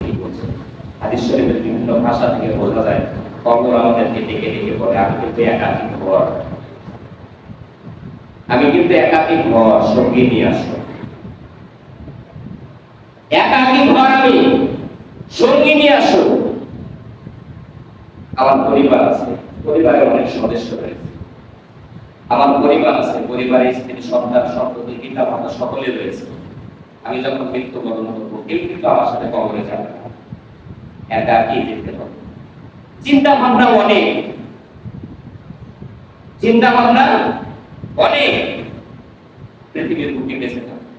কি বলছে। হাদিস শরীফের বিভিন্ন ভাষা থেকে বোঝা যায় কবর আমাদেরকে ডেকে ডেকে বলে আমি কিন্তু একাকী ঘর, আমি কিন্তু একাকী ঘর, সঙ্গী নিয়ে আসো। একাকী ঘর আমি, সঙ্গী নিয়ে আসো। আমার পরিবার আছে, পরিবারে অনেক সদস্য রয়েছে। আমার পরিবার আছে, পরিবারে স্ত্রী সন্তান সন্ততি পিতা মাতা সকলে রয়েছে। আমি যখন মৃত্যুবরণ করবো কেউ কিন্তু আমার সাথে কবরে যাবে না, একাকী যেতে হবে। চিন্তা ভাবনা অনেক, চিন্তা ভাবনা অনেক পৃথিবীর বুকে বেঁচে থাকবে,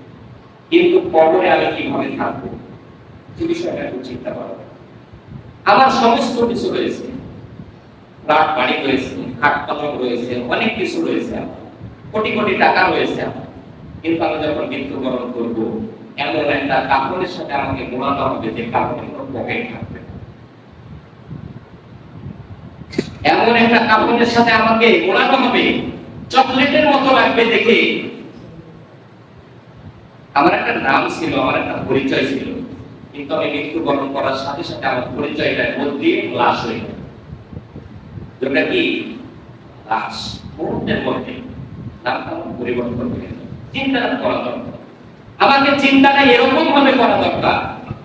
কিন্তু কবরে আমি কিভাবে থাকবো সে বিষয়টা একটু চিন্তা করো। আমার সমস্ত কিছু রয়েছে, ফ্ল্যাট বাড়ি রয়েছে, খাট পালং রয়েছে, অনেক কিছু রয়েছে, আমার কোটি কোটি টাকা রয়েছে আমার, কিন্তু আমি যখন মৃত্যুবরণ করবো এমন একটা কাপড়ের সাথে আমাকে মোড়ানো হবে যে কাপড়ের কোনো পকেট থাকবে না। এমন একটা কাপড়ের সাথে আমাকে মোড়ানো হবে চকলেটের মতো লাগবে দেখে। আমার একটা নাম ছিল, আমার একটা পরিচয় ছিল, কিন্তু আমি মৃত্যুবরণ করার সাথে সাথে আমার পরিচয়টা বদলে লাশ হয়ে গেল। যেটা কি লাশ, মুহূর্তের মধ্যে নামটা পরিবর্তন হয়ে গেল। চিন্তাটা করা দরকার, আমাকে চিন্তাটা এরকম ভাবে করা দরকার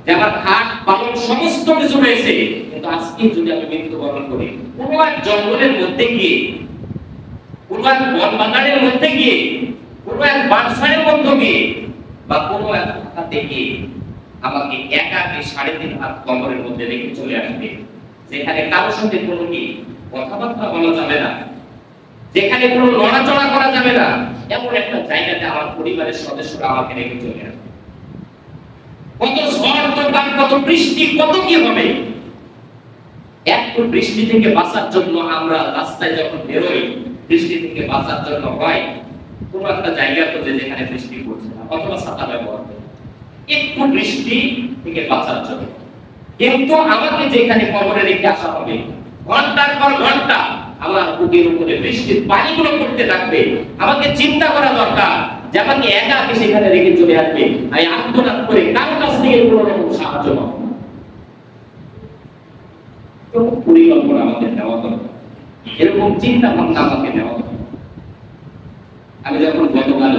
যে আমার খাট পালন সমস্ত কিছু রয়েছে, কিন্তু আজকে যদি আমি মৃত্যুবরণ করি কোনো এক জঙ্গলের মধ্যে গিয়ে, কোনো এক বন বাগানের মধ্যে গিয়ে, কোনো এক বানসারের মধ্যে গিয়ে, বা কোনো এক ফাঁকাতে গিয়ে আমাকে একাকে 3.5 হাত কবরের মধ্যে রেখে চলে আসবে, যেখানে কারোর সাথে কোনো কি কথাবার্তা বলা যাবে না, যেখানে কোনো নড়াচড়া করা যাবে না, এমন একটা জায়গাতে আমার পরিবারের সদস্যরা আমাকে রেখে চলে আসবে। কত ঝড় তুফান, কত বৃষ্টি, কত কি হবে। একটু বৃষ্টি থেকে বাঁচার জন্য আমরা রাস্তায় যখন বেরোই, বৃষ্টি থেকে বাঁচার জন্য হয় কোনো একটা জায়গা খুঁজে যেখানে বৃষ্টি পড়ছে না, অথবা ছাতা ব্যবহার করি একটু বৃষ্টি থেকে বাঁচার জন্য। কিন্তু আমাকে যেখানে কবরে রেখে আসা হবে, ঘন্টার পর ঘন্টা আমার বুকের উপরে বৃষ্টির পানিগুলো পড়তে থাকবে। আমাকে চিন্তা করা দরকার যে আমাকে একাকে সেখানে রেখে চলে আসবে, আমি আত্মনাদ করে কারো কাছ থেকে কোনো রকম সাহায্য পাবো না। এরকম পরিকল্পনা আমাদের নেওয়া দরকার, এরকম চিন্তা ভাবনা আমাকে নেওয়া দরকার। আমি যখন গতকাল